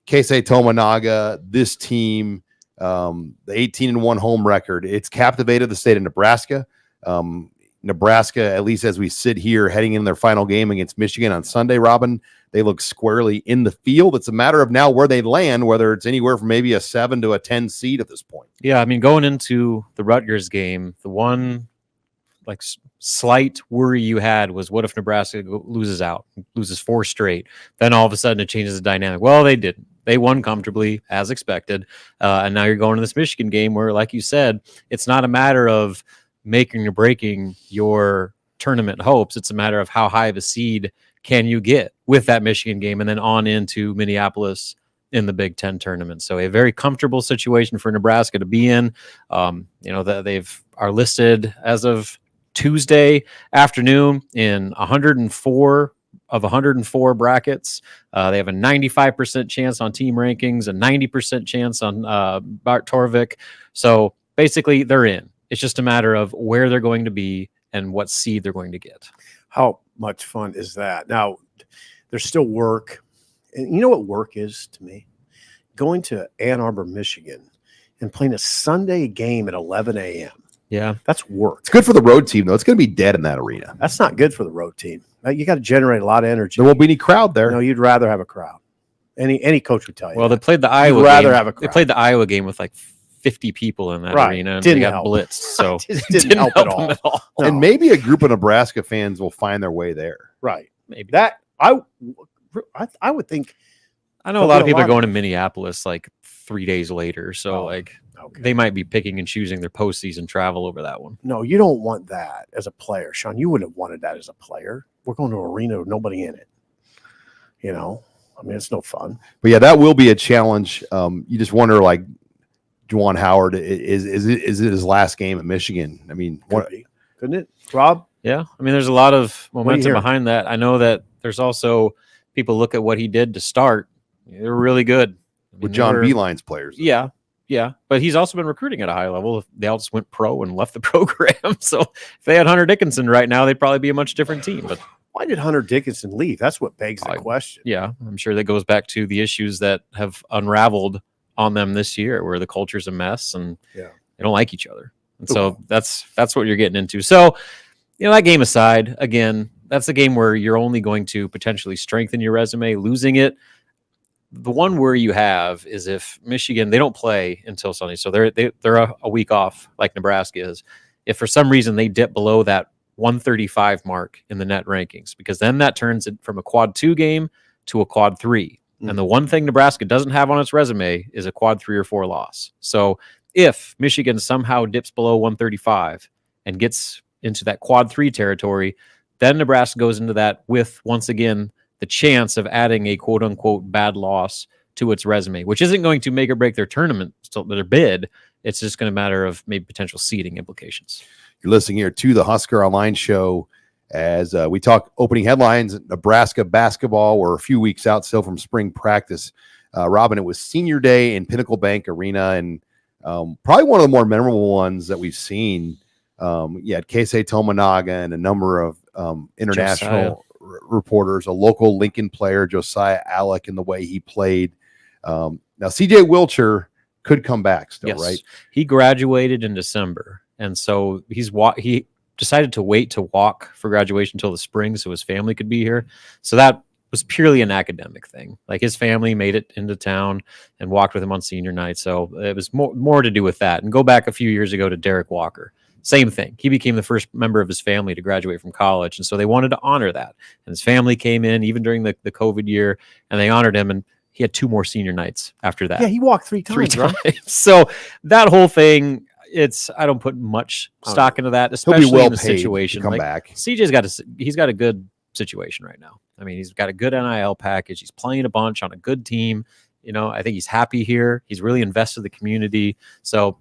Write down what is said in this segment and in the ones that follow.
Keisei Tominaga, this team, the 18-1 home record, it's captivated the state of Nebraska. Nebraska, at least as we sit here heading in their final game against Michigan on Sunday, Robin, they look squarely in the field. It's a matter of now where they land, whether it's anywhere from maybe a 7 to a 10 seed at this point. Yeah, I mean, going into the Rutgers game, the one slight worry you had was, what if Nebraska loses 4 straight? Then all of a sudden it changes the dynamic. Well, they didn't. They won comfortably, as expected. And now you're going to this Michigan game where, like you said, it's not a matter of making or breaking your tournament hopes. It's a matter of how high of a seed can you get with that Michigan game and then on into Minneapolis in the Big Ten tournament. So a very comfortable situation for Nebraska to be in. They've are listed as of Tuesday afternoon in 104 of 104 brackets. They have a 95% chance on team rankings, a 90% chance on Bart Torvik. So basically they're in. It's just a matter of where they're going to be and what seed they're going to get. How much fun is that? Now, there's still work. And you know what work is to me? Going to Ann Arbor, Michigan, and playing a Sunday game at 11 a.m. Yeah. That's work. It's good for the road team, though. It's going to be dead in that arena. That's not good for the road team. You got to generate a lot of energy. There won't be any crowd there. No, you'd rather have a crowd. Any coach would tell you. Well, that. they played the Iowa rather game. have a crowd. They played the Iowa game with like 50 people in that arena, and Didn't they got help. blitzed. So It didn't help at all. No. And maybe a group of Nebraska fans will find their way there. Right. Maybe That I would think. I know a lot of people are going to Minneapolis like 3 days later, so they might be picking and choosing their postseason travel over that one. No, you don't want that as a player, Sean. You wouldn't have wanted that as a player. We're going to an arena with nobody in it. You know, I mean, it's no fun. But yeah, that will be a challenge. You just wonder, like, Juwan Howard, is it his last game at Michigan? I mean, Couldn't it, Rob? Yeah, I mean, there's a lot of momentum hearing? behind that. I know that there's also people look at what he did to start. They were really good. with John Beilein's players. Yeah, but he's also been recruiting at a high level. They all just went pro and left the program. So if they had Hunter Dickinson right now, they'd probably be a much different team. But why did Hunter Dickinson leave? That's what begs the question. Yeah, I'm sure that goes back to the issues that have unraveled on them this year, where the culture's a mess and they don't like each other. And so that's what you're getting into. So, that game aside, again, that's a game where you're only going to potentially strengthen your resume. Losing it, the one worry you have is if Michigan, they don't play until Sunday, so they're a week off like Nebraska is. If for some reason they dip below that 135 mark in the net rankings, because then that turns it from a quad 2 game to a quad 3. And the one thing Nebraska doesn't have on its resume is a quad 3 or 4 loss. So if Michigan somehow dips below 135 and gets into that quad 3 territory, then Nebraska goes into that with, once again, the chance of adding a quote unquote bad loss to its resume, which isn't going to make or break their tournament, their bid. It's just going to matter of maybe potential seeding implications. You're listening here to the Husker Online show as we talk opening headlines. Nebraska basketball, we're a few weeks out still from spring practice. Robin, it was senior day in Pinnacle Bank Arena, and probably one of the more memorable ones that we've seen. You had Keisei Tominaga and a number of international reporters, a local Lincoln player, Josiah Alec, and the way he played. Now, CJ Wilcher could come back still, right? He graduated in December, and so he decided to wait to walk for graduation until the spring so his family could be here. So that was purely an academic thing. Like, his family made it into town and walked with him on senior night. So it was more to do with that. And go back a few years ago to Derek Walker. Same thing. He became the first member of his family to graduate from college. And so they wanted to honor that. And his family came in even during the COVID year, and they honored him. And he had 2 more senior nights after that. Yeah, he walked 3 times. Right? So that whole thing, I don't put much stock into that, especially in the situation. Come back. CJ's he's got a good situation right now. I mean, he's got a good NIL package. He's playing a bunch on a good team. I think he's happy here. He's really invested in the community. So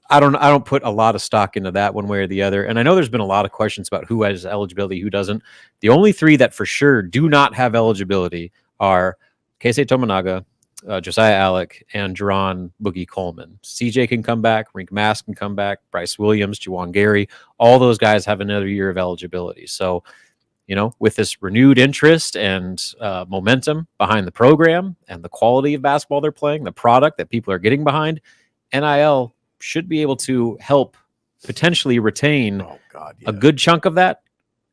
I don't put a lot of stock into that one way or the other. And I know there's been a lot of questions about who has eligibility, who doesn't. The only 3 that for sure do not have eligibility are Keisei Tominaga, Josiah Alec, and Jerron Boogie Coleman. CJ can come back. Rink Mass can come back. Bryce Williams, Juwan Gary. All those guys have another year of eligibility. So with this renewed interest and momentum behind the program and the quality of basketball they're playing, the product that people are getting behind, NIL should be able to help potentially retain a good chunk of that,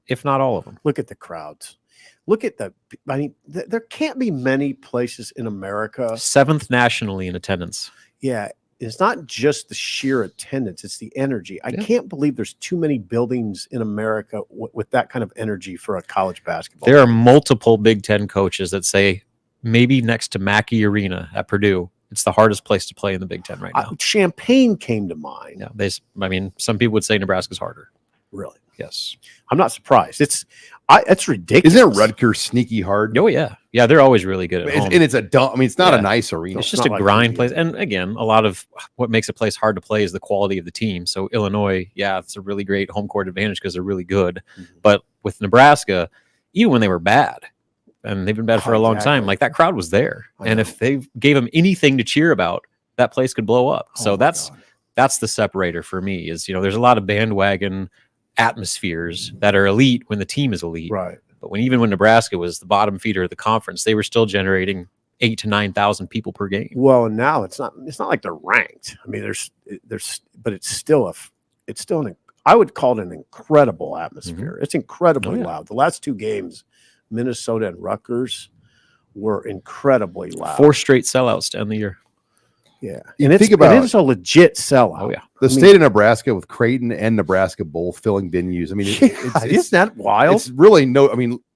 if not all of them. Look at the crowds. Look at there can't be many places in America. 7th nationally in attendance. Yeah. It's not just the sheer attendance, it's the energy. I can't believe there's too many buildings in America with that kind of energy for a college basketball. There are multiple Big Ten coaches that say maybe next to Mackey Arena at Purdue, it's the hardest place to play in the Big Ten right now. Champaign came to mind. Yeah, some people would say Nebraska's harder. Really? Yes. I'm not surprised. It's ridiculous. Isn't Rutgers sneaky hard? Oh, yeah. Yeah, they're always really good at home. And it's it's not a nice arena. It's just a grind place. And again, a lot of what makes a place hard to play is the quality of the team. So Illinois, it's a really great home court advantage because they're really good. Mm-hmm. But with Nebraska, even when they were bad, and they've been bad for a long time, like that crowd was there. And if they gave them anything to cheer about, that place could blow up. So that's the separator for me is, there's a lot of bandwagon atmospheres that are elite when the team is elite. Right. But when Nebraska was the bottom feeder of the conference, they were still generating 8,000 to 9,000 people per game. Well, and now it's not like they're ranked. I mean, but it's still I would call it an incredible atmosphere. Mm-hmm. It's incredibly loud. The last 2 games, Minnesota and Rutgers, were incredibly loud. 4 straight sellouts to end the year. Yeah, and it is a legit sellout. Oh yeah, the state of Nebraska with Creighton and Nebraska both filling venues. I mean, isn't that wild? It's really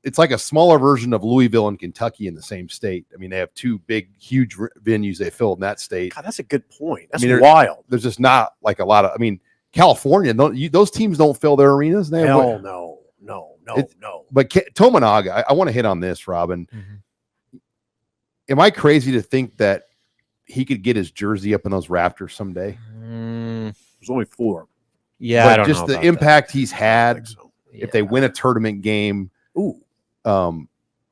it's like a smaller version of Louisville and Kentucky in the same state. I mean, they have 2 big, huge venues they fill in that state. God, that's a good point. That's wild. There's just not like a lot of. I mean, California, those teams don't fill their arenas. Hell no. But Tominaga, I want to hit on this, Robin. Mm-hmm. Am I crazy to think that he could get his jersey up in those rafters someday? There's only 4. Yeah, I don't just know the impact he's had. So. If they win a tournament game,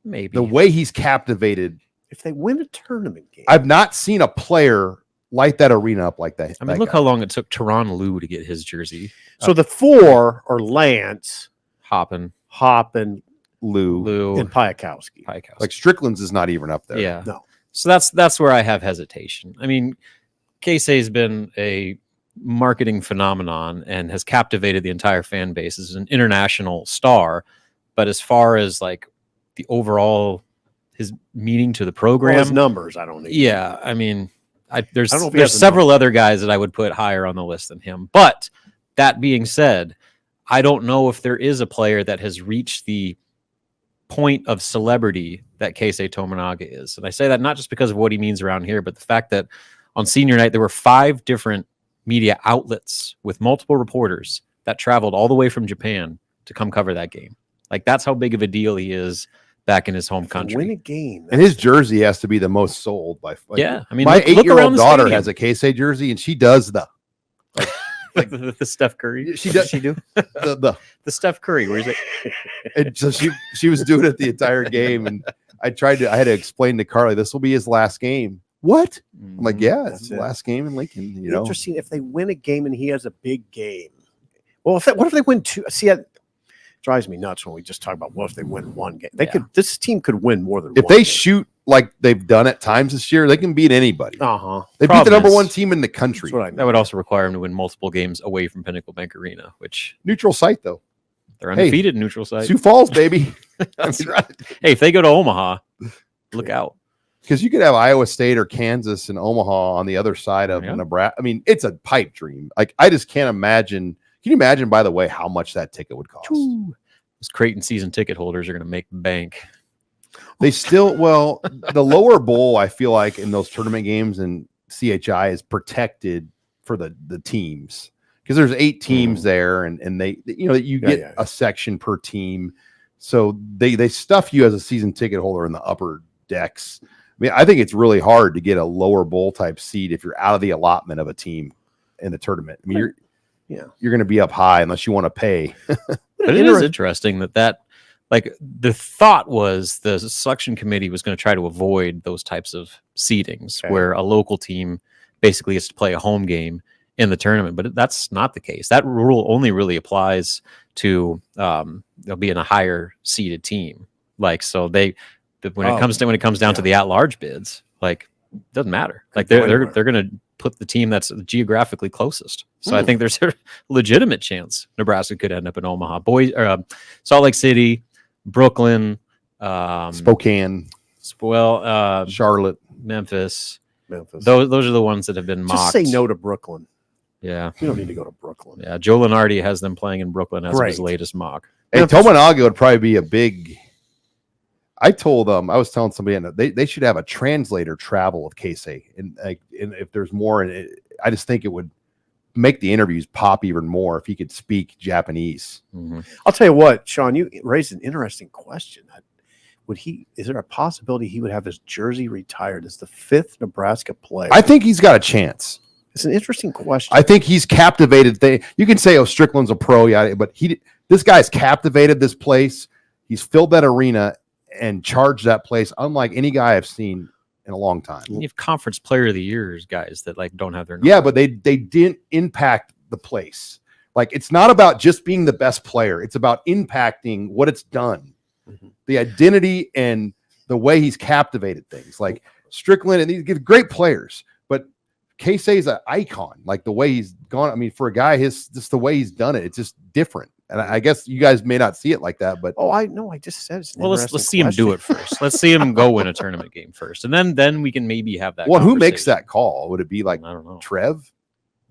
maybe the way he's captivated. If they win a tournament game, I've not seen a player light that arena up like that. I mean, look how long it took Teron Lue to get his jersey. So the 4 are Lance, Hoppin, Lue, and Piakowski. Like Strickland's is not even up there. Yeah, no. So that's where I have hesitation. I mean, Keisei's been a marketing phenomenon and has captivated the entire fan base as an international star. But as far as like the overall his meaning to the program, his numbers, I don't know. Yeah, I mean, there's several other guys that I would put higher on the list than him. But that being said, I don't know if there is a player that has reached the point of celebrity that Keisei Tominaga is. And I say that not just because of what he means around here, but the fact that on senior night, there were 5 different media outlets with multiple reporters that traveled all the way from Japan to come cover that game. Like, that's how big of a deal he is back in his home country. Win a game. And his jersey has to be the most sold by. I mean, my 8-year-old daughter has a Keisei jersey, and she does like the Steph Curry. She does. She do the Steph Curry. Where he's like, and so she was doing it the entire game, and I had to explain to Carly, this will be his last game. What? I'm like, yeah, it's his last game in Lincoln. Interesting. If they win a game and he has a big game. Well, what if they win 2? See, it drives me nuts when we just talk about what if they win 1 game. This team could win more than if 1 they game. shoot like they've done at times this year, they can beat anybody. They beat the number 1 team in the country. That would also require them to win multiple games away from Pinnacle Bank Arena, which neutral site though. They're undefeated in neutral site. Sioux Falls, baby. That's right. Hey, if they go to Omaha, look out. Because you could have Iowa State or Kansas and Omaha on the other side of Nebraska. I mean, it's a pipe dream. Like, I just can't imagine. Can you imagine, by the way, how much that ticket would cost? Those Creighton season ticket holders are going to make bank. They still, the lower bowl, I feel like in those tournament games and CHI is protected for the teams because there's 8 teams there, and they, you get a section per team, so they stuff you as a season ticket holder in the upper decks. I mean, I think it's really hard to get a lower bowl type seat if you're out of the allotment of a team in the tournament. I mean, you're going to be up high unless you want to pay. But it is interesting that like the thought was the selection committee was going to try to avoid those types of seedings where a local team basically has to play a home game in the tournament, but that's not the case. That rule only really applies to they'll be in a higher seeded team. Like, so when it comes down to the at-large bids, like, it doesn't matter. Like, they're going to put the team that's geographically closest. So I think there's a legitimate chance Nebraska could end up in Omaha, Salt Lake City, Brooklyn, Spokane, Charlotte, Memphis. Those are the ones that have been mocked. Just say no to Brooklyn. Yeah, you don't need to go to Brooklyn. Yeah, Joe Lenardi has them playing in Brooklyn as of his latest mock. Hey, Tominaga would probably be a big. I was telling somebody they should have a translator travel with Keisei, and if there's more, I just think it would make the interviews pop even more if he could speak Japanese. Mm-hmm. I'll tell you what, Sean, you raised an interesting question. Is there a possibility he would have his jersey retired as the 5th Nebraska player? I think he's got a chance. It's an interesting question. I think he's captivated. You can say, "Oh, Strickland's a pro," yeah, but this guy's captivated this place. He's filled that arena and charged that place, unlike any guy I've seen in a long time. You have conference player of the years guys that like don't have their number. Yeah, but they didn't impact the place. Like, it's not about just being the best player. It's about impacting what it's done, the identity and the way he's captivated things. Like Strickland, and these great players, but Keisei is an icon. Like, the way he's gone. I mean, for a guy, just the way he's done it, it's just different. And I guess you guys may not see it like that, but I know. I just said it's let's see him do it first. Let's see him go win a tournament game first, and then we can maybe have that. Well, who makes that call? Would it be like, I don't know, Trev?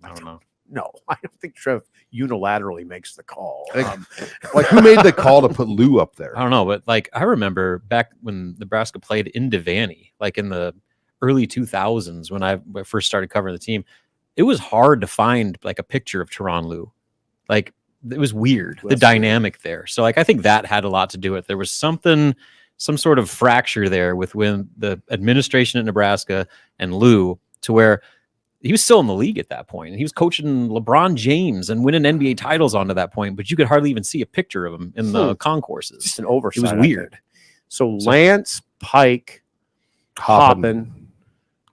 I don't know. No, I don't think Trev unilaterally makes the call. Like, who made the call to put Lou up there? I don't know, but like, I remember back when Nebraska played in Devaney, like in the early 2000s when I first started covering the team, it was hard to find like a picture of Teron Lou. Like, it was weird, the dynamic there. So like, I think that had a lot to do with it. There was some sort of fracture there with when the administration at Nebraska and Lou, to where he was still in the league at that point. And he was coaching LeBron James and winning NBA titles onto that point, but you could hardly even see a picture of him in the concourses. Just an oversight. It was weird. So Lance, Pike, Hoppin,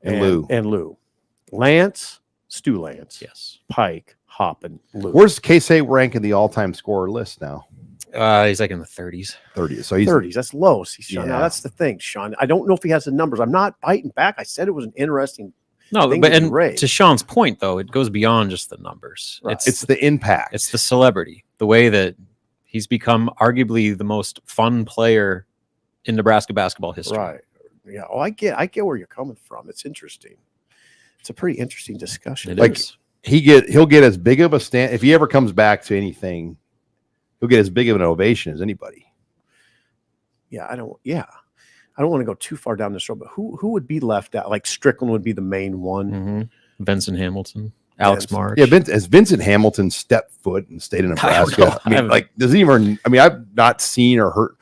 and Lou. Lance, Stu Lance. Yes. Pike, Hoppin, Lou. Where's Keisei rank in the all-time scorer list now? He's like in the 30s. 30s. So he's 30s. That's low. See, Sean. Yeah. Now that's the thing, Sean. I don't know if he has the numbers. I'm not biting back. I said it was an interesting. No, but to Sean's point, though, it goes beyond just the numbers. Right. It's the impact. It's the celebrity, the way that he's become arguably the most fun player in Nebraska basketball history. Right. Yeah. Oh, I get where you're coming from. It's interesting. It's a pretty interesting discussion. It is. He'll get as big of a stand if he ever comes back to anything. He'll get as big of an ovation as anybody. Yeah, I don't want to go too far down this road, but who would be left out? Like Strickland would be the main one. Mm-hmm. Vincent Hamilton, Alex March. Yeah, has Vincent Hamilton stepped foot in state of Nebraska? I mean, like, does he even? I mean, I've not seen or heard.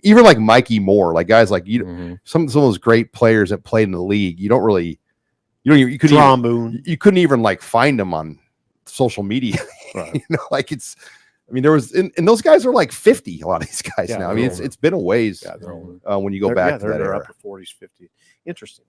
Even like Mikey Moore, like guys like you, some of those great players that played in the league. You don't really. You couldn't even like find them on social media. Right. Like it's. I mean, there was, and those guys are like 50. A lot of these guys now. I mean, it's been a ways when you go back to that they're era. upper 40s, 50. Interesting.